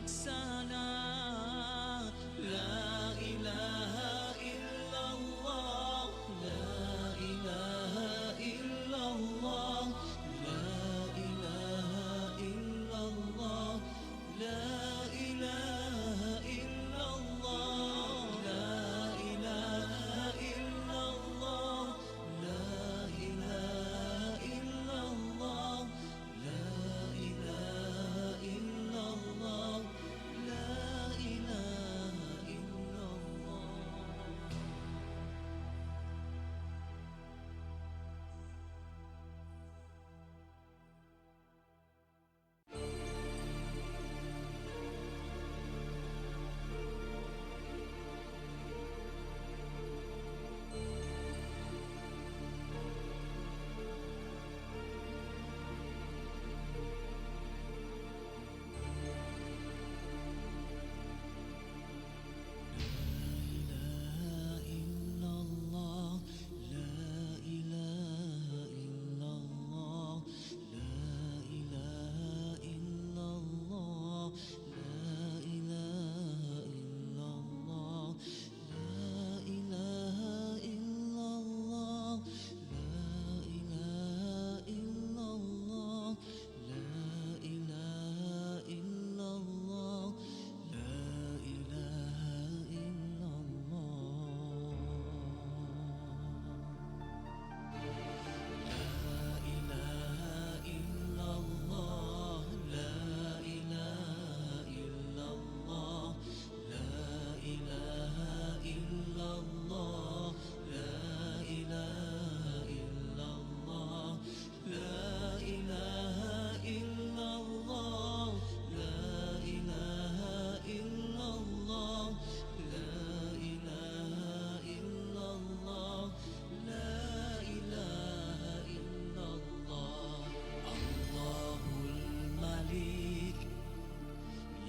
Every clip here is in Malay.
bijaksana. La ilaha illallah, la ilaha illallah, la ilaha illallah, la ilaha illallah, la ilaha illallah, la ilaha illallah, la ilaha illallah, la ilaha illallah.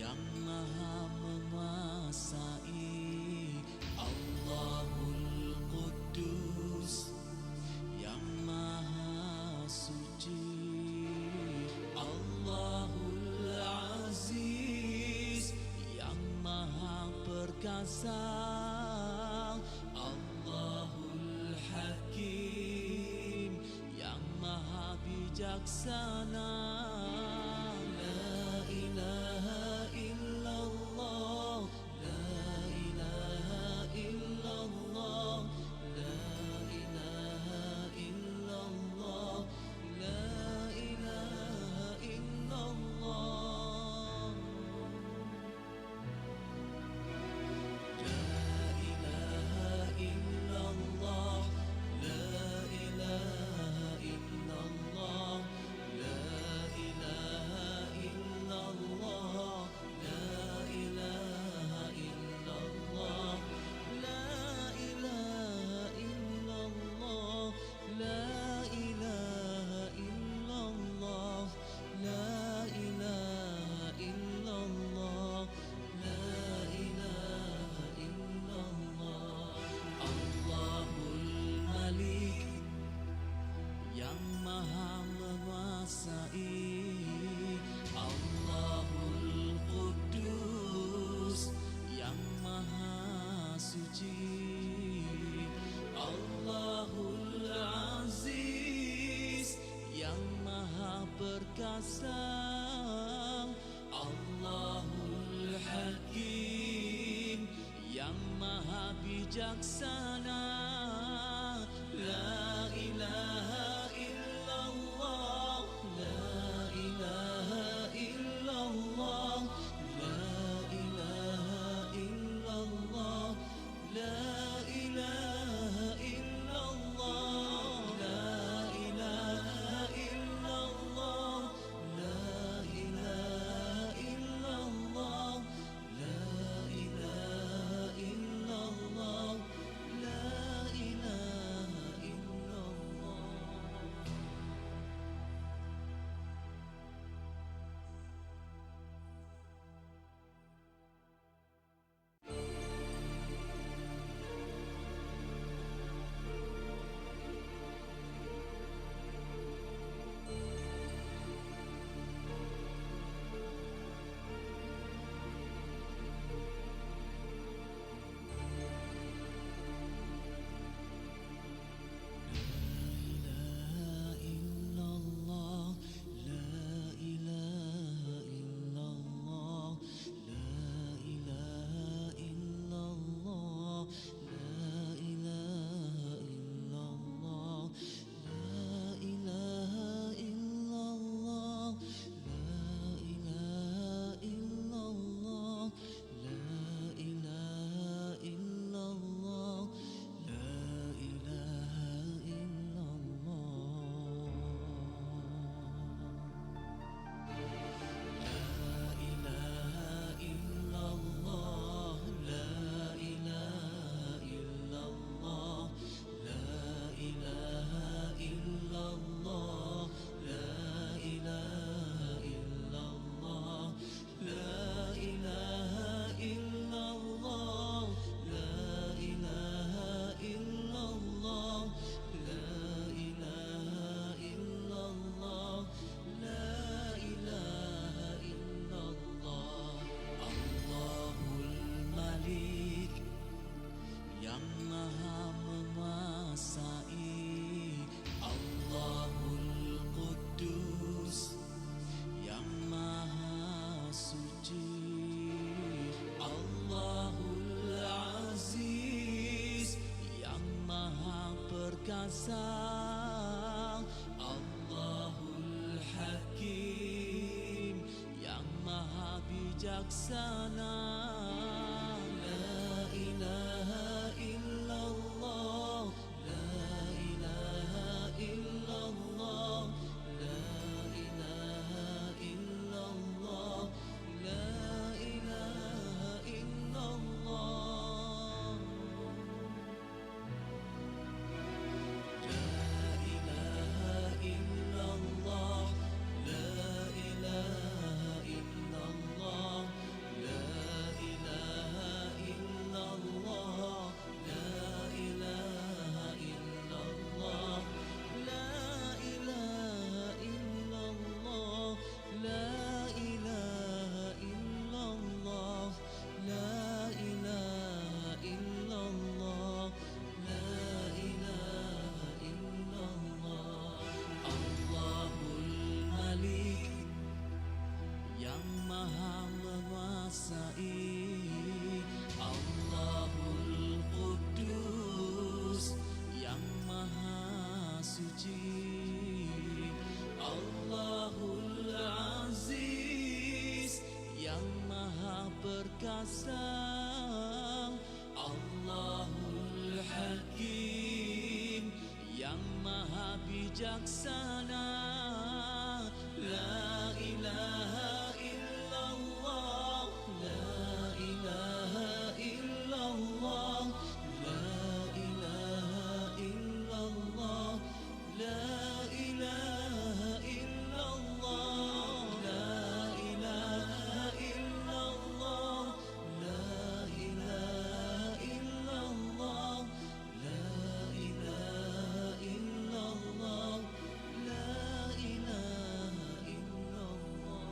Yang maha menguasai, Allahul Quddus yang maha suci, Allahul Aziz yang maha perkasa, Allahul Hakim yang maha bijaksana. La ilaha illallah, la ilaha illallah, la ilaha illallah, la ilaha illallah, la ilaha illallah, la ilaha illallah, la ilaha illallah, la ilaha illallah, la ilaha illallah, la ilaha illallah, la ilaha illallah, la ilaha illallah. Allahul Malik yang maha menguasai, Allahul Quddus yang maha suci, Allahul Aziz yang maha perkasa, Allahul Hakim yang maha bijaksana. La ilaha illallah, la ilaha illallah, la ilaha illallah, la ilaha illallah, la ilaha illallah, la ilaha illallah, la ilaha illallah, la ilaha illallah. berkuasa, Allahul Hakim yang maha bijaksana. La ilaha illallah, la ilaha illallah, la ilaha illallah, la ilaha illallah. Yang maha menguasai, Allahul Qudus yang maha suci, Allahul Aziz yang maha perkasa, Allahul Hakim yang maha bijaksana. La ilaha illallah, la ilaha illallah, la ilaha illallah, la ilaha illallah, la ilaha illallah, la ilaha illallah, la ilaha illallah, la ilaha illallah.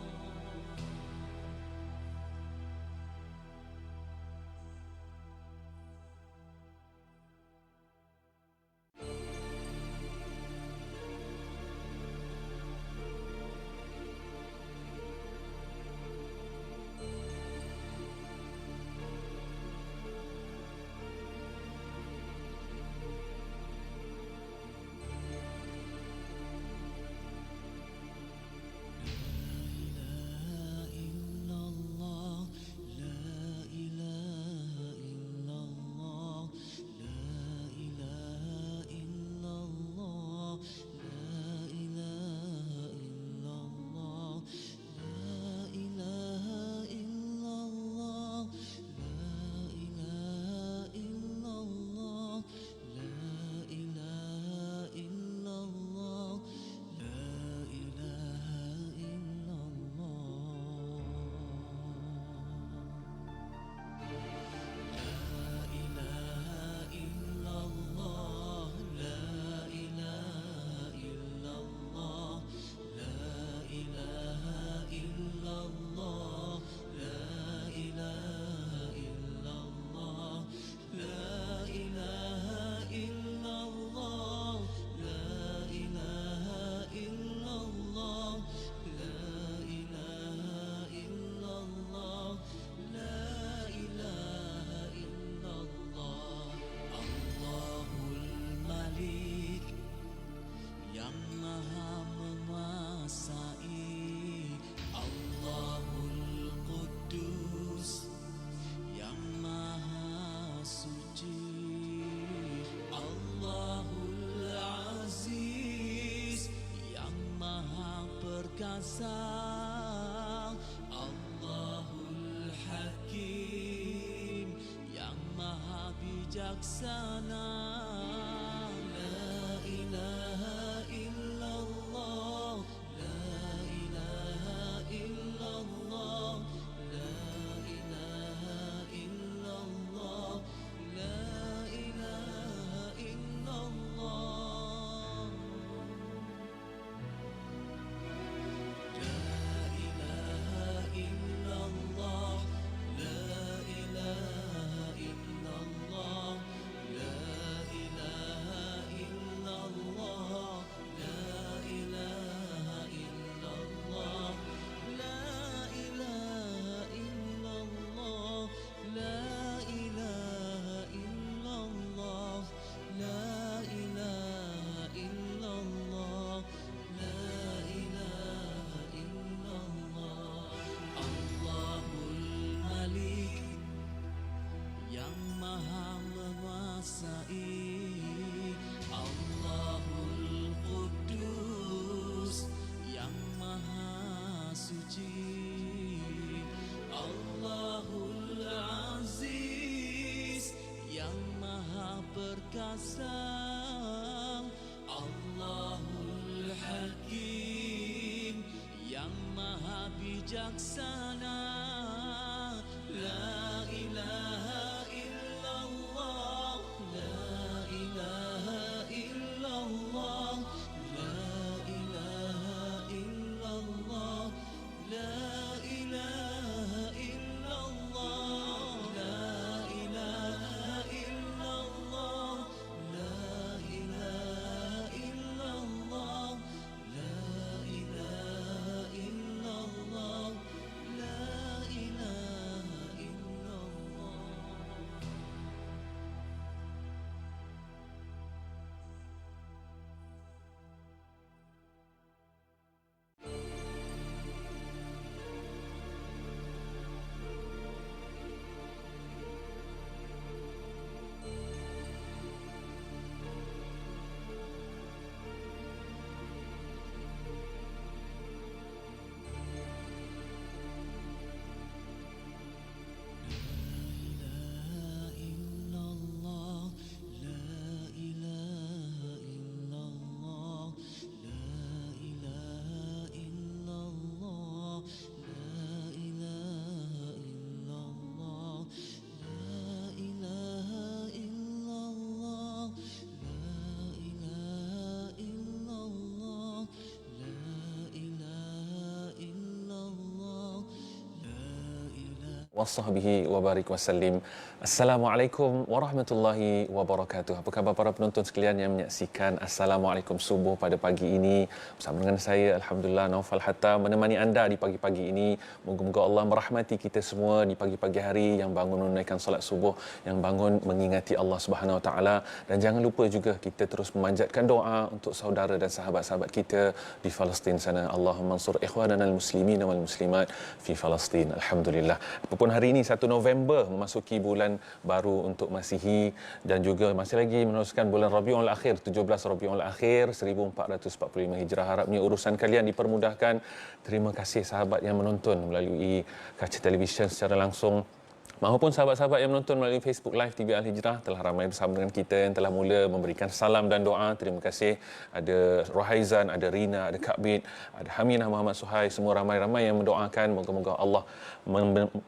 Yang maha menguasai, Allahul Qudus yang maha suci, Allahul Aziz yang maha perkasa, Allahul Hakim yang maha bijaksana. La ilaha illallah, la ilaha illallah, la ilaha illallah, la ilaha illallah. La ilaha illallah, la ilaha illallah, la kuasa. Allahul Hakim yang maha bijaksana. La ilaha illallah, la ilaha illallah, la ilaha illallah, la ilaha illallah, la ilaha illallah, la ilaha illallah, la ilaha illallah, la ilaha illallah. wasahbihi wa barik wasallim. Assalamualaikum warahmatullahi wabarakatuh. Apa khabar para penonton sekalian yang menyaksikan Assalamualaikum Subuh pada pagi ini? Bersama dengan saya, Alhamdulillah, Naufal Hatta, menemani anda di pagi-pagi ini. Moga-moga Allah merahmati kita semua di pagi-pagi hari, yang bangun menunaikan solat subuh, yang bangun mengingati Allah Subhanahu Wa Taala. Dan jangan lupa juga kita terus memanjatkan doa untuk saudara dan sahabat-sahabat kita di Palestin sana. Allahumma ansur ikhwanana al-muslimin wal muslimat fi Palestin. Alhamdulillah. Apapun hari ini 1 November memasuki bulan baru untuk Masihi, dan juga masih lagi meneruskan bulan Rabiul Akhir, 17 Rabiul Akhir 1445 Hijrah. Harapnya urusan kalian dipermudahkan. Terima kasih sahabat yang menonton melalui kaca televisyen secara langsung, maupun sahabat-sahabat yang menonton melalui Facebook Live TV Al-Hijrah. Telah ramai bersama dengan kita yang telah mula memberikan salam dan doa. Terima kasih. Ada Rohaizan, ada Rina, ada Kak Bid, ada Haminah Muhammad Suhai. Semua ramai-ramai yang mendoakan. Moga-moga Allah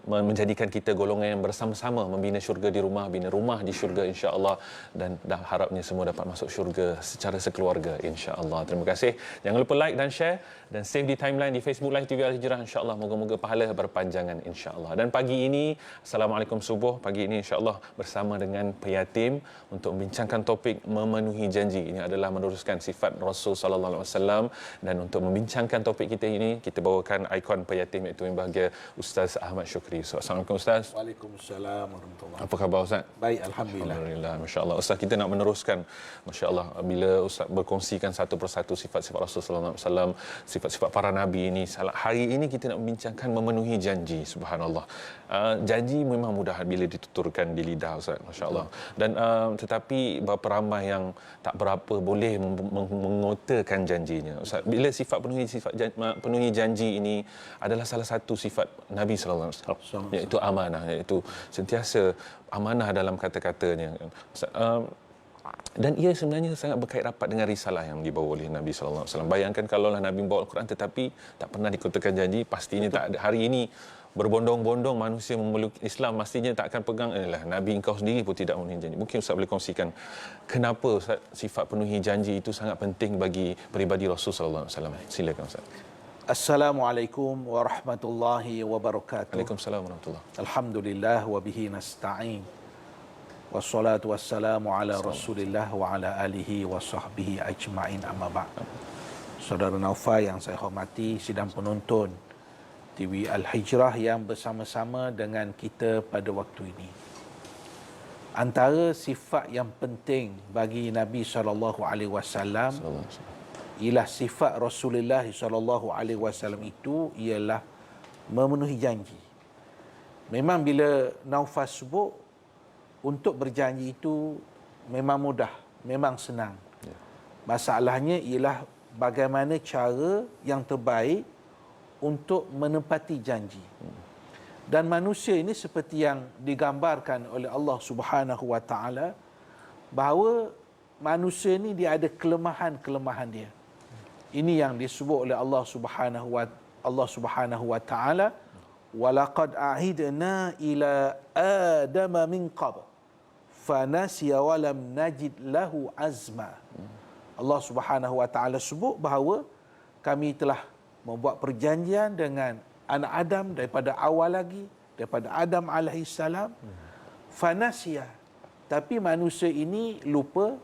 menjadikan kita golongan yang bersama-sama membina syurga di rumah, bina rumah di syurga insya-Allah, dan harapnya semua dapat masuk syurga secara sekeluarga insya-Allah. Terima kasih. Jangan lupa like dan share dan save di timeline di Facebook Live TV Al-Hijrah insya-Allah. Moga-moga pahala berpanjangan insya-Allah. Dan pagi ini Assalamualaikum Subuh, pagi ini insya-Allah bersama dengan Peyatim untuk membincangkan topik memenuhi janji. Ini adalah meneruskan sifat Rasul sallallahu alaihi wasallam, dan untuk membincangkan topik kita ini kita bawakan ikon Peyatim, iaitu yang bahagia Ustaz Ahmad Syukri. Assalamualaikum Ustaz. Waalaikumsalam warahmatullahi. Apa khabar Ustaz? Baik, alhamdulillah. Alhamdulillah, masya-Allah. Ustaz, kita nak meneruskan masya-Allah bila Ustaz berkongsikan satu persatu sifat-sifat Rasul sallallahu alaihi wasallam, sifat-sifat para nabi ini. Hari ini kita nak membincangkan memenuhi janji. Subhanallah. Janji memang mudah bila dituturkan di lidah Ustaz, masya-Allah. Dan tetapi berapa ramai yang tak berapa boleh mengotakan janjinya. Ustaz, bila penuhi janji ini adalah salah satu sifat Nabi sallallahu alaihi wasallam, iaitu amanah, iaitu sentiasa amanah dalam kata-katanya. Dan ia sebenarnya sangat berkait rapat dengan risalah yang dibawa oleh Nabi sallallahu alaihi wasallam. Bayangkan kalaulah Nabi membawa Al-Quran tetapi tak pernah dikotakan janji, pastinya tak ada. Hari ini berbondong-bondong manusia memeluk Islam, pastinya tak akan pegang. Nabi engkau sendiri pun tidak memenuhi janji. Mungkin Ustaz boleh kongsikan kenapa Ustaz, sifat penuhi janji itu sangat penting bagi peribadi Rasul sallallahu alaihi wasallam. Silakan Ustaz. Assalamualaikum warahmatullahi wabarakatuh. Waalaikumsalam warahmatullahi. Alhamdulillah wa bihi nasta'in. Wassalatu wassalamu ala Rasulillah wa ala alihi wa sahbihi ajma'in, amma ba'd. Saudara Naufal yang saya hormati, sidang penonton TV Al-Hijrah yang bersama-sama dengan kita pada waktu ini. Antara sifat yang penting bagi Nabi SAW ialah sifat Rasulullah SAW itu ialah memenuhi janji. Memang bila Naufal sebut, untuk berjanji itu memang mudah, memang senang. Masalahnya ialah bagaimana cara yang terbaik untuk menepati janji. Dan manusia ini seperti yang digambarkan oleh Allah Subhanahu Wa Taala, bahawa manusia ni dia ada kelemahan-kelemahan dia. Ini yang disebut oleh Allah Subhanahu wa taala, walaqad a'idna ila adama min qabl fanasiya wa lam najid lahu azma. Allah Subhanahu wa taala sebut bahawa kami telah membuat perjanjian dengan anak Adam daripada awal lagi, daripada Adam alaihissalam. Fanasiya, tapi manusia ini lupa,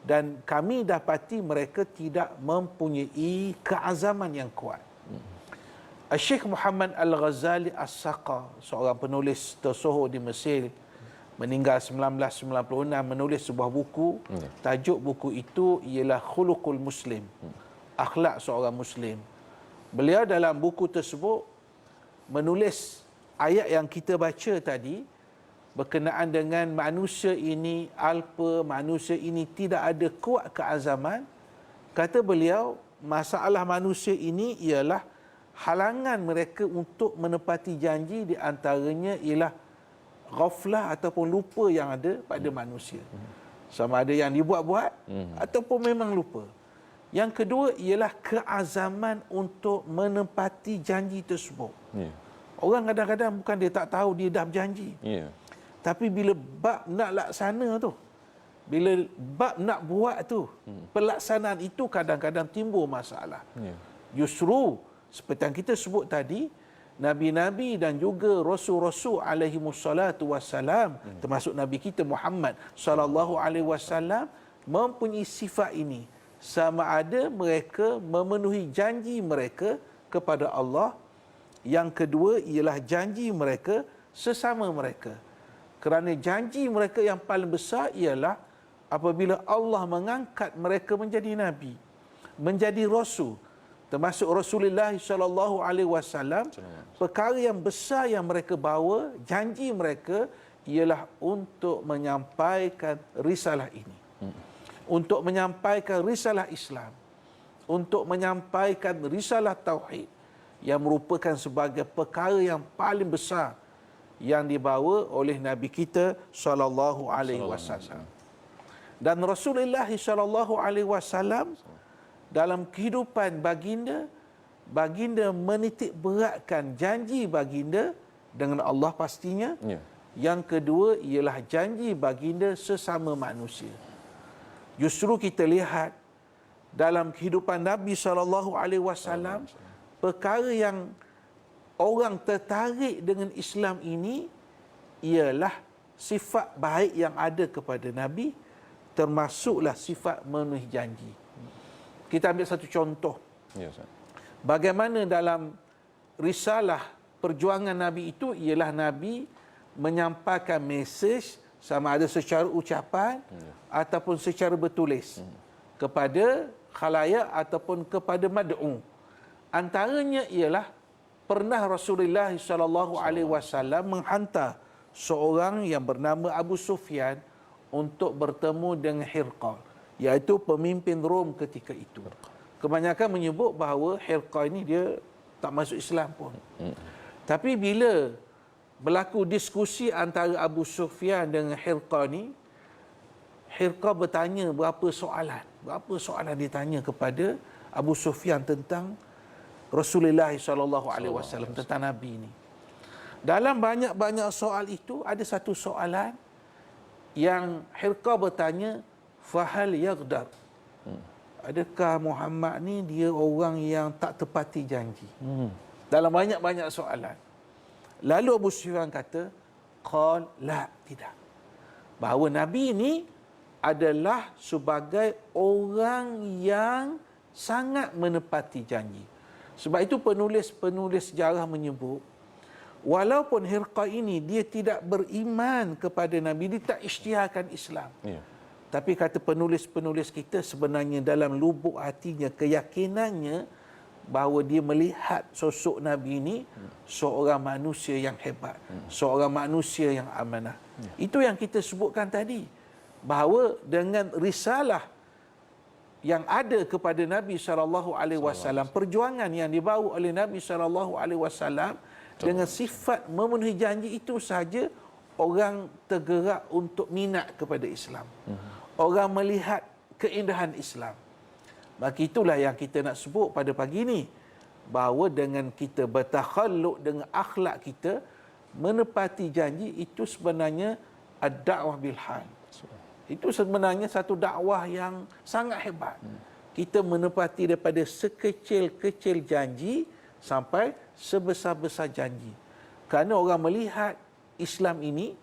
dan kami dapati mereka tidak mempunyai keazaman yang kuat. Syekh Muhammad Al-Ghazali As-Saqa, seorang penulis tersohor di Mesir, meninggal 1996, menulis sebuah buku. Tajuk buku itu ialah Khuluqul Muslim, akhlak seorang Muslim. Beliau dalam buku tersebut menulis ayat yang kita baca tadi berkenaan dengan manusia ini alpa, manusia ini tidak ada kuat keazaman. Kata beliau, masalah manusia ini ialah halangan mereka untuk menepati janji, di antaranya ialah ghaflah ataupun lupa yang ada pada manusia. Sama ada yang dibuat-buat ataupun memang lupa. Yang kedua ialah keazaman untuk menepati janji tersebut. Orang kadang-kadang bukan dia tak tahu dia dah berjanji. Tapi bila bab nak laksana tu, bila bab nak buat tu, pelaksanaan itu kadang-kadang timbul masalah. Justru seperti yang kita sebut tadi, Nabi-Nabi dan juga Rasul-Rasul alaihi wassalatu wassalam, termasuk Nabi kita Muhammad sallallahu alaihi wasallam, mempunyai sifat ini. Sama ada mereka memenuhi janji mereka kepada Allah. Yang kedua ialah janji mereka sesama mereka. Kerana janji mereka yang paling besar ialah apabila Allah mengangkat mereka menjadi Nabi, menjadi Rasul, termasuk Rasulullah sallallahu alaihi wasallam, perkara yang besar yang mereka bawa, janji mereka ialah untuk menyampaikan risalah ini, untuk menyampaikan risalah Islam, untuk menyampaikan risalah tauhid, yang merupakan sebagai perkara yang paling besar yang dibawa oleh Nabi kita sallallahu alaihi wasallam. Dan Rasulullah sallallahu alaihi wasallam dalam kehidupan baginda menitik beratkan janji baginda dengan Allah pastinya. Yang kedua ialah janji baginda sesama manusia. Justru kita lihat dalam kehidupan Nabi sallallahu alaihi wasallam, perkara yang orang tertarik dengan Islam ini ialah sifat baik yang ada kepada Nabi, termasuklah sifat memenuhi janji. Kita ambil satu contoh. Bagaimana dalam risalah perjuangan Nabi itu ialah Nabi menyampaikan mesej, sama ada secara ucapan ataupun secara bertulis, kepada khalayak ataupun kepada mad'u. Antaranya ialah pernah Rasulullah sallallahu alaihi wasallam menghantar seorang yang bernama Abu Sufyan untuk bertemu dengan Hirqal, iaitu pemimpin Rom ketika itu. Kebanyakan menyebut bahawa Hirqal ini dia tak masuk Islam pun. Tapi bila berlaku diskusi antara Abu Sufyan dengan Hirqal ni, Hirqal bertanya berapa soalan ditanya kepada Abu Sufyan tentang Rasulullah sallallahu alaihi wasallam, tentang Nabi ini. Dalam banyak-banyak soal itu, ada satu soalan yang Hirqal bertanya, fahal yaghdar, adakah Muhammad ni dia orang yang tak tepati janji? Dalam banyak-banyak soalan. Lalu Abu Sufyan kata, qal la, tidak. Bahawa Nabi ini adalah sebagai orang yang sangat menepati janji. Sebab itu penulis-penulis sejarah menyebut, walaupun Hirqal ini dia tidak beriman kepada Nabi, dia tak isytiharkan Islam. Tapi kata penulis-penulis kita, sebenarnya dalam lubuk hatinya, keyakinannya bahawa dia melihat sosok Nabi ini seorang manusia yang hebat, seorang manusia yang amanah. Itu yang kita sebutkan tadi, bahawa dengan risalah yang ada kepada Nabi SAW, perjuangan yang dibawa oleh Nabi SAW, dengan sifat memenuhi janji itu saja, orang tergerak untuk minat kepada Islam. Orang melihat keindahan Islam. Maka itulah yang kita nak sebut pada pagi ini, bahawa dengan kita bertakhalluk dengan akhlak kita, menepati janji, itu sebenarnya ad-da'wah bil hal. Itu sebenarnya satu dakwah yang sangat hebat. Kita menepati daripada sekecil-kecil janji sampai sebesar-besar janji. Kerana orang melihat Islam ini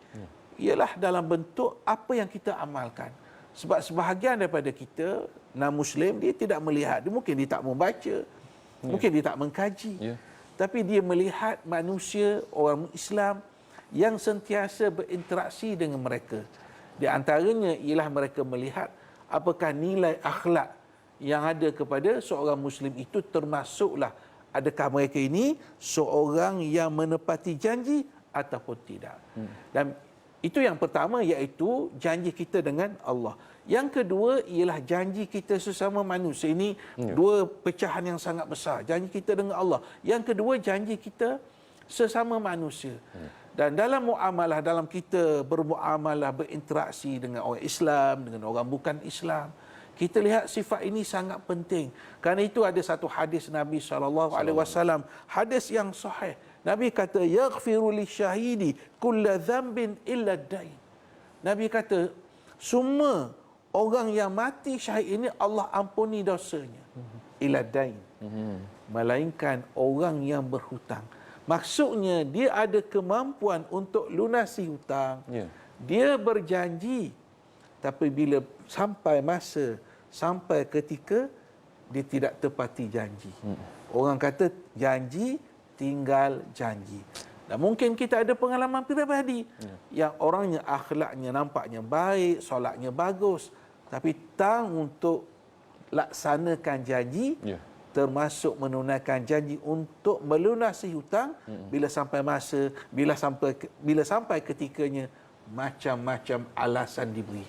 ialah dalam bentuk apa yang kita amalkan. Sebab sebahagian daripada kita, non-Muslim, dia tidak melihat. Mungkin dia tak membaca, mungkin dia tak mengkaji. Tapi dia melihat manusia, orang Islam yang sentiasa berinteraksi dengan mereka. Di antaranya ialah mereka melihat apakah nilai akhlak yang ada kepada seorang Muslim itu, termasuklah adakah mereka ini seorang yang menepati janji ataupun tidak. Dan itu yang pertama, iaitu janji kita dengan Allah. Yang kedua ialah janji kita sesama manusia. Ini dua pecahan yang sangat besar. Janji kita dengan Allah. Yang kedua, janji kita sesama manusia. Dan dalam muamalah, dalam kita bermuamalah, berinteraksi dengan orang Islam, dengan orang bukan Islam, kita lihat sifat ini sangat penting. Kerana itu ada satu hadis Nabi SAW, hadis yang sahih. Nabi kata, yaghfiru lisyahidi kulla dhanbin illa dain. Nabi kata, semua orang yang mati syahid ini Allah ampuni dosanya. Illa dain. Melainkan orang yang berhutang. Maksudnya dia ada kemampuan untuk lunasi hutang. Dia berjanji, tapi bila sampai masa, sampai ketika, dia tidak tepati janji. Orang kata janji tinggal janji. Dan mungkin kita ada pengalaman pribadi yang orangnya akhlaknya nampaknya baik, solatnya bagus, tapi tak untuk laksanakan janji, termasuk menunaikan janji untuk melunasi hutang. Bila sampai masa, bila sampai ketikanya, macam-macam alasan diberi.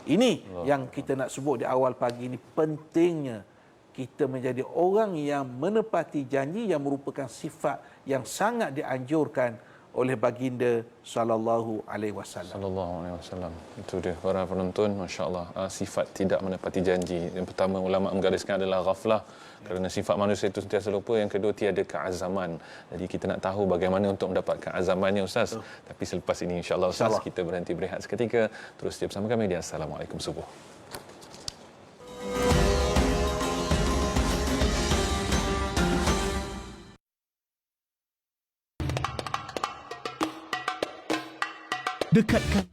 Ini yang kita nak sebut di awal pagi ini, pentingnya kita menjadi orang yang menepati janji, yang merupakan sifat yang sangat dianjurkan oleh baginda sallallahu alaihi wasallam. Sallallahu alaihi wasallam. Itu dia para penonton, masya-Allah, sifat tidak menepati janji. Yang pertama ulama menggariskan adalah ghaflah, kerana sifat manusia itu sentiasa lupa. Yang kedua, tiada keazaman. Jadi kita nak tahu bagaimana untuk mendapatkan keazamannya, Ustaz. Tapi selepas ini insya-Allah Ustaz, kita berhenti berehat seketika. Terus dia bersama kami di Assalamualaikum Subuh. Dekatkan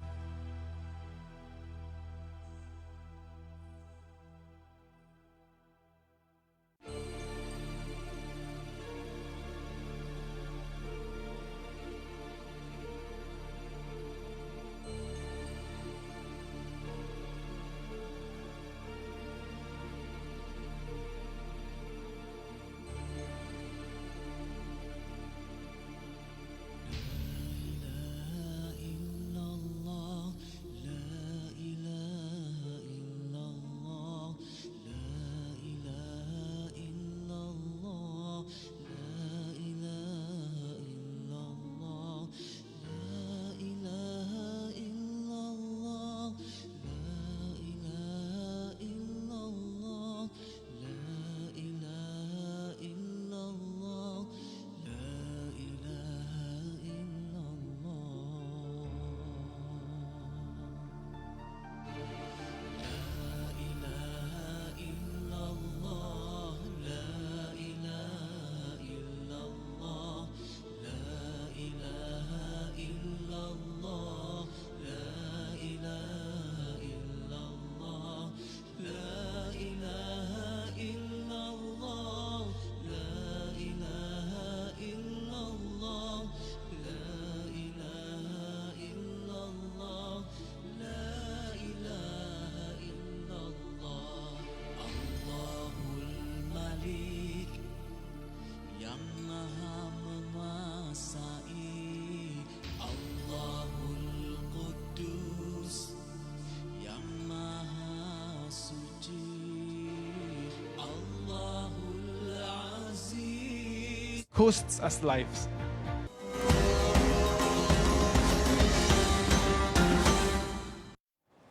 hosts us lives.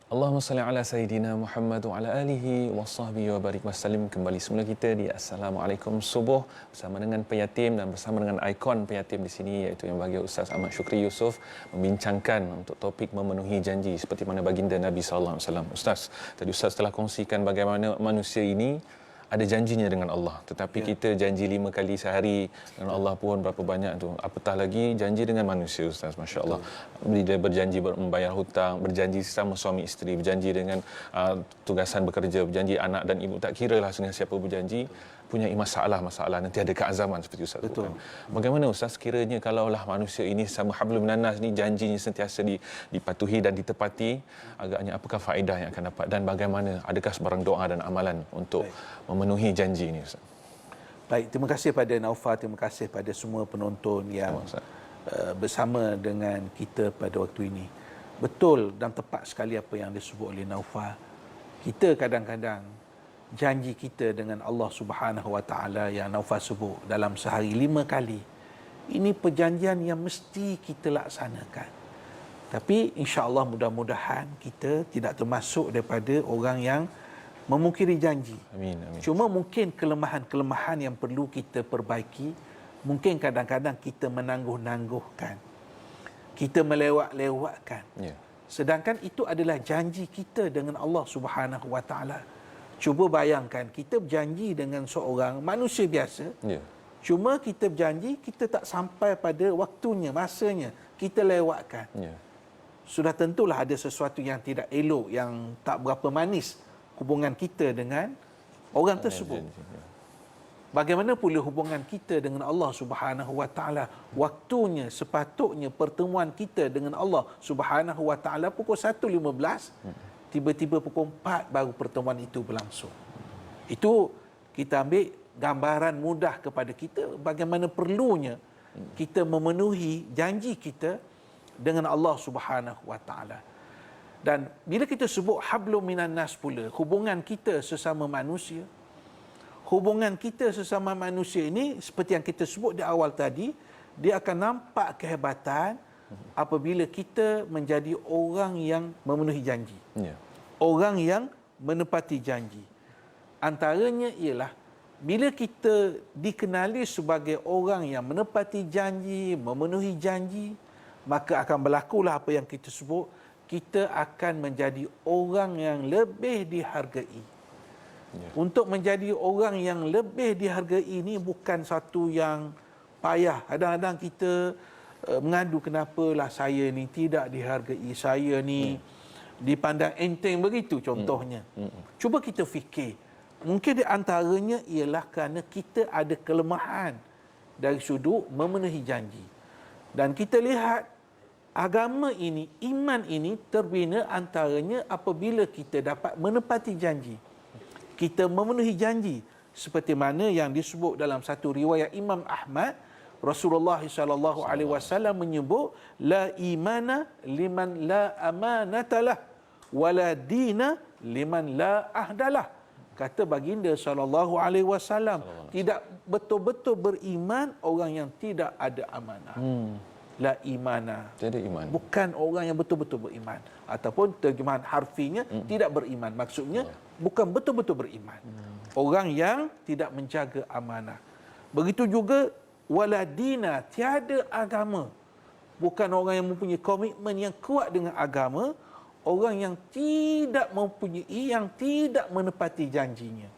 Allahumma Allahumma salli ala Sayyidina Muhammad wa ala alihi wa sahbihi wa barik wasallim. Kembali semula kita di Assalamualaikum Subuh bersama dengan penyatim dan bersama dengan ikon penyatim di sini, iaitu yang bahagia Ustaz Ahmad Syukri Yusof, membincangkan untuk topik memenuhi janji seperti mana baginda Nabi sallallahu alaihi wasallam. Ustaz, tadi Ustaz telah kongsikan bagaimana manusia ini ada janjinya dengan Allah, tetapi kita janji 5 kali sehari dengan Allah pun berapa banyak tu, apatah lagi janji dengan manusia, Ustaz. Masya Allah. Dia berjanji membayar hutang, berjanji sesama suami isteri, berjanji dengan tugasan bekerja, berjanji anak dan ibu, tak kira lah dengan siapa berjanji, punya masalah nanti ada keazaman seperti Ustaz sebutkan. Bagaimana Ustaz kiranya kalaulah manusia ini sama hablum minanas ni janjinya sentiasa dipatuhi dan ditepati, agaknya apakah faedah yang akan dapat dan bagaimana, adakah sebarang doa dan amalan untuk memenuhi janji ini, Ustaz? Baik, terima kasih pada Naufal, terima kasih pada semua penonton yang bersama dengan kita pada waktu ini. Betul dan tepat sekali apa yang disebut oleh Naufal. Kita kadang-kadang janji kita dengan Allah Subhanahu Wa Taala yang Naufal sebut dalam sehari 5 kali. Ini perjanjian yang mesti kita laksanakan. Tapi insya-Allah mudah-mudahan kita tidak termasuk daripada orang yang memungkiri janji. Amin, amin. Cuma mungkin kelemahan-kelemahan yang perlu kita perbaiki, mungkin kadang-kadang kita menangguh-nangguhkan. Kita melewat-lewatkan. Ya. Sedangkan itu adalah janji kita dengan Allah Subhanahu Wa Taala. Cuba bayangkan kita berjanji dengan seorang manusia biasa. Ya. Cuma kita berjanji kita tak sampai pada waktunya, masanya, kita lewatkan. Ya. Sudah tentulah ada sesuatu yang tidak elok, yang tak berapa manis hubungan kita dengan orang tersebut. Bagaimana pula hubungan kita dengan Allah Subhanahu Wa Taala? Waktunya sepatutnya pertemuan kita dengan Allah Subhanahu Wa Taala pukul 1.15, tiba-tiba pukul 4 baru pertemuan itu berlangsung. Itu kita ambil gambaran mudah kepada kita bagaimana perlunya kita memenuhi janji kita dengan Allah Subhanahu Wa Taala. Dan bila kita sebut hablum minan nas pula, hubungan kita sesama manusia, hubungan kita sesama manusia ini seperti yang kita sebut di awal tadi, dia akan nampak kehebatan apabila kita menjadi orang yang memenuhi janji. Ya. Orang yang menepati janji. Antaranya ialah bila kita dikenali sebagai orang yang menepati janji, memenuhi janji, maka akan berlakulah apa yang kita sebut, kita akan menjadi orang yang lebih dihargai. Ya. Untuk menjadi orang yang lebih dihargai ini bukan satu yang payah. Kadang-kadang kita mengadu, kenapalah saya ni tidak dihargai, saya ni dipandang enteng begitu contohnya. Cuba kita fikir, mungkin di antaranya ialah kerana kita ada kelemahan dari sudut memenuhi janji. Dan kita lihat agama ini, iman ini terbina antaranya apabila kita dapat menepati janji. Kita memenuhi janji seperti mana yang disebut dalam satu riwayat Imam Ahmad, Rasulullah SAW menyebut la imana liman la amanatalah wala dina liman la ahdalah. Kata baginda SAW, tidak betul-betul beriman orang yang tidak ada amanah. La imana. Tidak iman. Bukan orang yang betul-betul beriman. Ataupun terjemahan harfinya tidak beriman. Maksudnya bukan betul-betul beriman. Orang yang tidak menjaga amanah. Begitu juga waladina, tiada agama. Bukan orang yang mempunyai komitmen yang kuat dengan agama, orang yang tidak mempunyai, yang tidak menepati janjinya,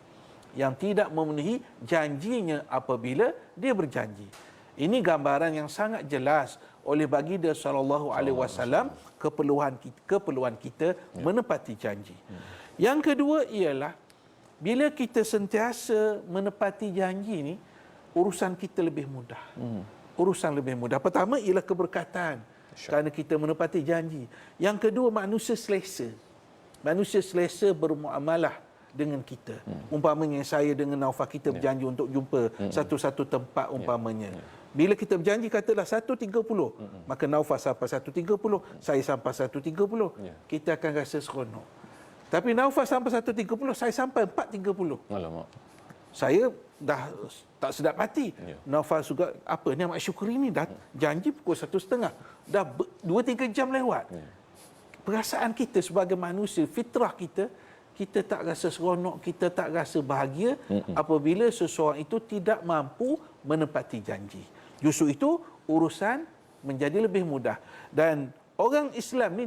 yang tidak memenuhi janjinya apabila dia berjanji. Ini gambaran yang sangat jelas oleh baginda SAW keperluan kita menepati janji. Yang kedua ialah bila kita sentiasa menepati janji ini, urusan kita lebih mudah. Urusan lebih mudah. Pertama ialah keberkatan kerana kita menepati janji. Yang kedua, manusia selesa. Manusia selesa bermuamalah dengan kita. Umpamanya saya dengan Naufal, kita berjanji untuk jumpa satu-satu tempat umpamanya. Bila kita berjanji katalah 1.30, maka Naufal sampai 1.30, saya sampai 1.30, kita akan rasa seronok. Tapi Naufal sampai 1.30, saya sampai 4.30. Alamak. Saya dah tak sedap hati. Naufal juga, apa ni Ahmad Syukri ni dah janji pukul 1.30, dah 2-3 jam lewat. perasaan kita sebagai manusia, fitrah kita, kita tak rasa seronok, kita tak rasa bahagia apabila seseorang itu tidak mampu menepati janji. Justru itu urusan menjadi lebih mudah. Dan orang Islam ni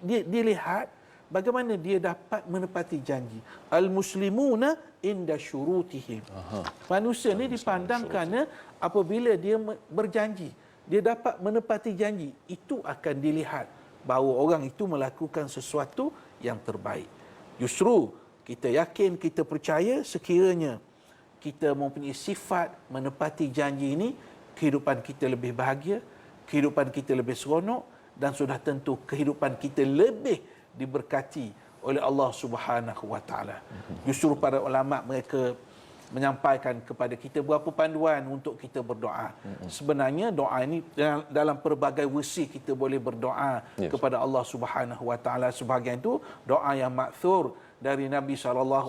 dilihat bagaimana dia dapat menepati janji. Al-muslimuna inda syurutihim. Manusia ni dipandang kerana apabila dia berjanji, dia dapat menepati janji, itu akan dilihat bahawa orang itu melakukan sesuatu yang terbaik. Justru kita yakin, kita percaya sekiranya kita mempunyai sifat menepati janji ini, kehidupan kita lebih bahagia, kehidupan kita lebih seronok, dan sudah tentu kehidupan kita lebih diberkati oleh Allah Subhanahu wa taala. Justru para ulama mereka menyampaikan kepada kita beberapa panduan untuk kita berdoa. Sebenarnya doa ini dalam pelbagai versi kita boleh berdoa kepada Allah Subhanahu wa taala. Sebahagian itu doa yang maksur dari Nabi SAW.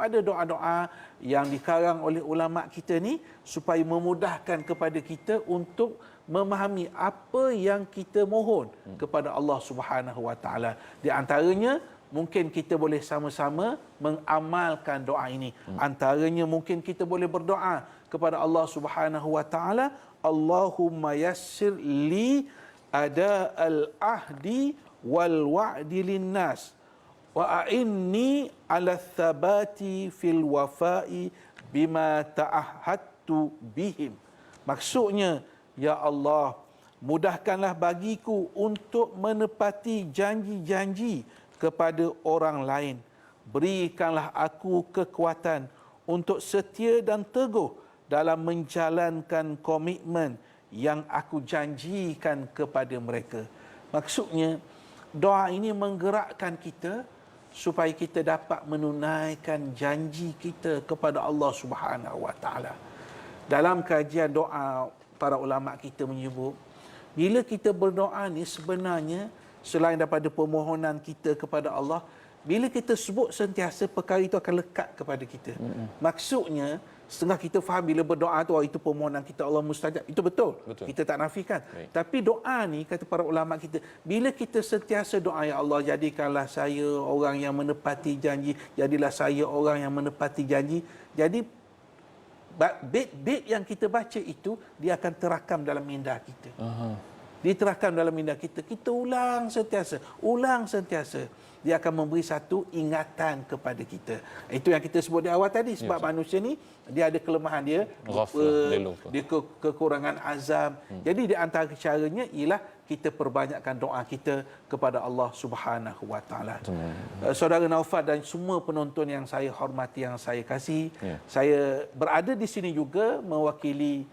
Ada doa-doa yang dikarang oleh ulama kita ni supaya memudahkan kepada kita untuk memahami apa yang kita mohon kepada Allah Subhanahu wa taala. Di antaranya mungkin kita boleh sama-sama mengamalkan doa ini. Antaranya mungkin kita boleh berdoa kepada Allah Subhanahu wa taala, Allahumma yassir li ada al-ahdi wal wa'di linnas wa a'inni ala thabati fil wafa'i bima ta'ahadtu bihim. Maksudnya, ya Allah, mudahkanlah bagiku untuk menepati janji-janji kepada orang lain. Berikanlah aku kekuatan untuk setia dan teguh dalam menjalankan komitmen yang aku janjikan kepada mereka. Maksudnya, doa ini menggerakkan kita supaya kita dapat menunaikan janji kita kepada Allah Subhanahu wa taala. Dalam kajian doa, para ulama kita menyebut, bila kita berdoa ni sebenarnya selain daripada permohonan kita kepada Allah, bila kita sebut sentiasa, perkara itu akan lekat kepada kita. Maksudnya, setengah kita faham bila berdoa tu, itu permohonan kita Allah mustajab. Itu betul. Kita tak nafikan. Tapi doa ni, kata para ulama kita, bila kita sentiasa doa, ya Allah, jadikanlah saya orang yang menepati janji, jadilah saya orang yang menepati janji. Jadi, bait-bait yang kita baca itu, dia akan terakam dalam minda kita. Diterakam dalam minda kita. Kita ulang sentiasa. Dia akan memberi satu ingatan kepada kita. Itu yang kita sebut di awal tadi. Sebab manusia ni, dia ada kelemahan dia. Dia kekurangan azam. Jadi di antara caranya ialah kita perbanyakkan doa kita kepada Allah Subhanahu wa taala. Saudara Naufal dan semua penonton yang saya hormati, yang saya kasihi, saya berada di sini juga mewakili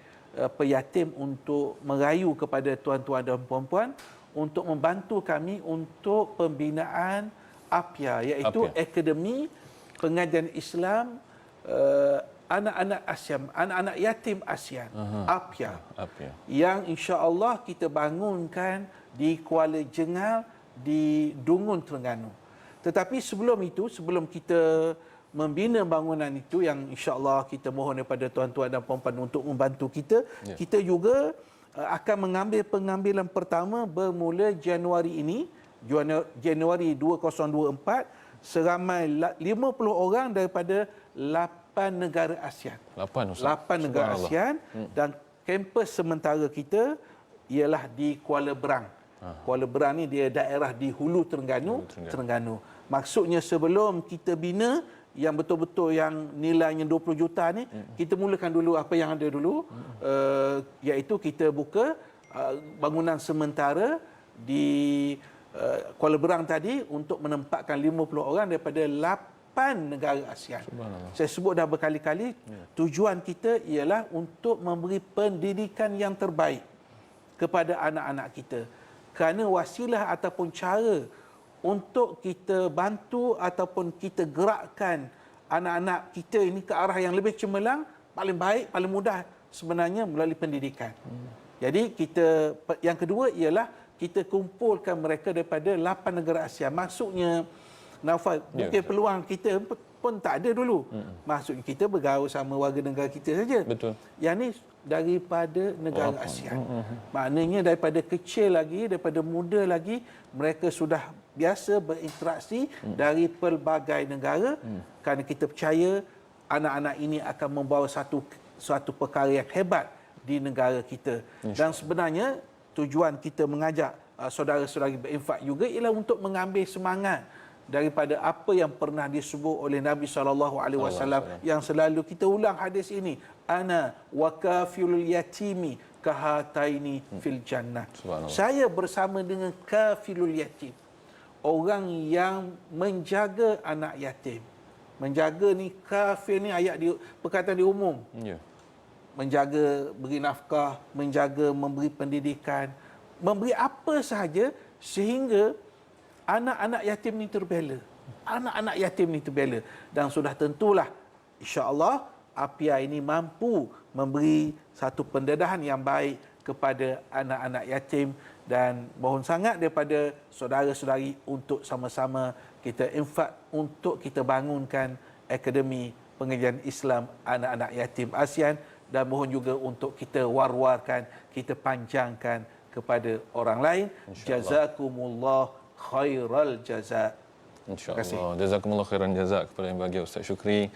peyatim untuk merayu kepada tuan-tuan dan puan-puan untuk membantu kami untuk pembinaan APIA, iaitu Akademi Pengajian Islam Anak-anak ASEAN, anak-anak yatim ASEAN, APIA, yang insya-Allah kita bangunkan di Kuala Jengal di Dungun, Terengganu. Tetapi sebelum itu, sebelum kita membina bangunan itu, yang insya-Allah kita mohon daripada tuan-tuan dan puan-puan untuk membantu kita, kita juga akan mengambil pengambilan pertama bermula Januari ini, Januari 2024, seramai 50 orang daripada 8 negara ASEAN. 8 negara ASEAN, dan kampus sementara kita ialah di Kuala Berang. Kuala Berang ni dia daerah di Hulu Terengganu. Maksudnya sebelum kita bina yang betul-betul yang nilainya 20 juta ni, kita mulakan dulu apa yang ada dulu, iaitu kita buka bangunan sementara di Kuala Berang tadi untuk menempatkan 50 orang daripada 8 negara ASEAN. Saya sebut dah berkali-kali, tujuan kita ialah untuk memberi pendidikan yang terbaik kepada anak-anak kita. Kerana wasilah ataupun cara untuk kita bantu ataupun kita gerakkan anak-anak kita ini ke arah yang lebih cemerlang, paling baik, paling mudah sebenarnya melalui pendidikan. Jadi kita, yang kedua ialah kita kumpulkan mereka daripada 8 negara ASEAN. Maksudnya Naufal, Ya, mungkin peluang kita pun tak ada dulu. Maksudnya kita bergaul sama warga negara kita saja. Betul. Yang ni daripada negara ASEAN. Maknanya daripada kecil lagi, daripada muda lagi, mereka sudah biasa berinteraksi dari pelbagai negara kerana kita percaya anak-anak ini akan membawa suatu perkara yang hebat di negara kita. Dan sebenarnya tujuan kita mengajak saudara-saudari berinfak juga ialah untuk mengambil semangat daripada apa yang pernah disebut oleh Nabi SAW yang selalu kita ulang hadis ini, ana wa kafilul yatimi kahataini fil jannah. Saya bersama dengan kafilul yatim, orang yang menjaga anak yatim. Menjaga ni, kafil ni ayat perkataan di umum. Ya. Menjaga, beri nafkah, menjaga, memberi pendidikan, memberi apa sahaja sehingga anak-anak yatim ni terbela. Anak-anak yatim ni terbela. Dan sudah tentulah, insya-Allah, APIA ini mampu memberi satu pendedahan yang baik kepada anak-anak yatim, dan mohon sangat daripada saudara-saudari untuk sama-sama kita infak untuk kita bangunkan Akademi Pengajian Islam Anak-anak Yatim ASEAN, dan mohon juga untuk kita war-warkan, kita panjangkan kepada orang lain. Jazakumullah khairal jaza. InsyaAllah. Jazakumullah khairan jazak kepada yang bahagia Ustaz Syukri.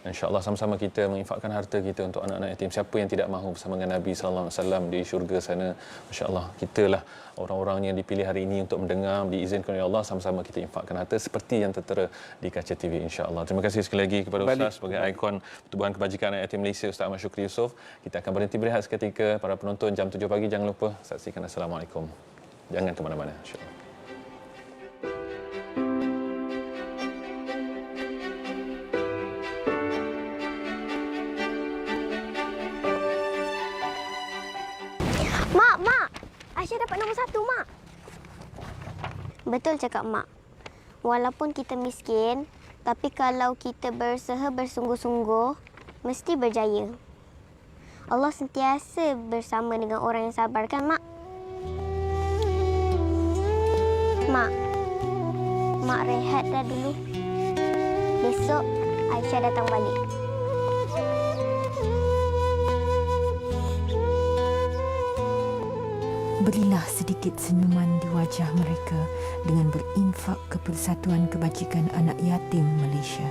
InsyaAllah sama-sama kita menginfakkan harta kita untuk anak-anak yatim. Siapa yang tidak mahu bersama dengan Nabi SAW di syurga sana. InsyaAllah kitalah orang-orang yang dipilih hari ini untuk mendengar, diizinkan oleh Allah, sama-sama kita infakkan harta seperti yang tertera di kaca TV, insyaAllah. Terima kasih sekali lagi kepada Ustaz sebagai ikon Pertubuhan Kebajikan Anak Yatim Malaysia, Ustaz Ahmad Syukri Yusof. Kita akan berhenti berehat seketika. Para penonton, jam 7 pagi jangan lupa saksikan Assalamualaikum. Jangan ke mana-mana, insyaAllah. Mak, Aisyah dapat nombor 1, Mak. Betul cakap Mak. Walaupun kita miskin, tapi kalau kita berusaha bersungguh-sungguh, mesti berjaya. Allah sentiasa bersama dengan orang yang sabar, kan, Mak? Mak rehat dah dulu. Besok Aisyah datang balik. Berilah sedikit senyuman di wajah mereka dengan berinfak ke Persatuan Kebajikan Anak Yatim Malaysia.